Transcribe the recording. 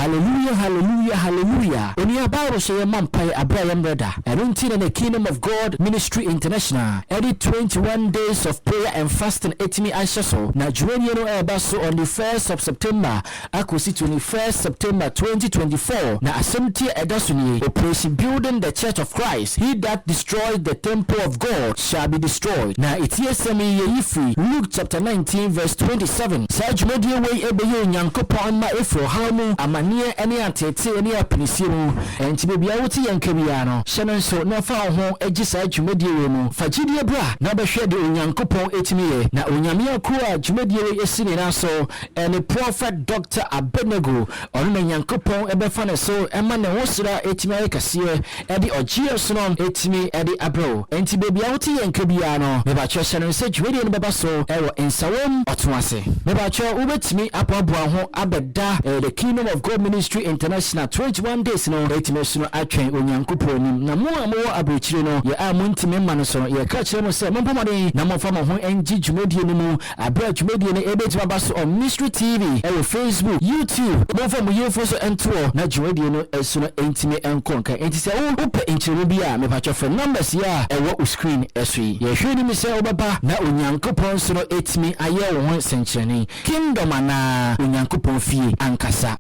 Hallelujah, hallelujah, hallelujah. Oni Bible say mampai Abraham brother. Erunti na the Kingdom of God Ministry International. Every 21 days of prayer and fasting etimi ashaso. Na jueni no ebaso on the 1st of September. Akosi 21st September 2024. Na assemti edasuni. Operation building the Church of Christ. He that destroyed the temple of God shall be destroyed. Na itiesemi ye free. Luke chapter 19 verse 27. Sa jumodi we ebeye nyankopon ma efro hamu amanie ene atete ene apinisimu. Enti bebia woti yankebia no. Shene so na fa ho egi sa jumodi we mu. Fagidie bra na behwe de onyankopon etimiye. Na onyame akua jumodi we esini na so ene prophet Dr. Abenego onu na nyankopon ebefa ne so ema ne wosira etimiye kase edi ogie so no etimi edi abro. Enti bebia woti yankebia no. Meba cho shene se jumodi ne beba so ewo ensawom otoase. Meba cho ubetimi apoboa ho abeda the Kingdom of God Ministry International 21 days no etimi so no atwen onyankopon nim na mo amowo abrochire no ye amuntimi ma no so ye ka kire mo se mompamade na mo fama ho enji jumodie no mu abra jumodie no ebeti baba so on Ministry TV ewo Facebook YouTube mo fama yefo so ento na jumodie no esu no entimi enkonka enti se wo upe enchiro bia me pacho for numbers ya ewo screen esu ye hwe ni mi se obaba na onyankopon so no etimi aye wo ho senkyerene kingdom ana onyankopon fie ankasa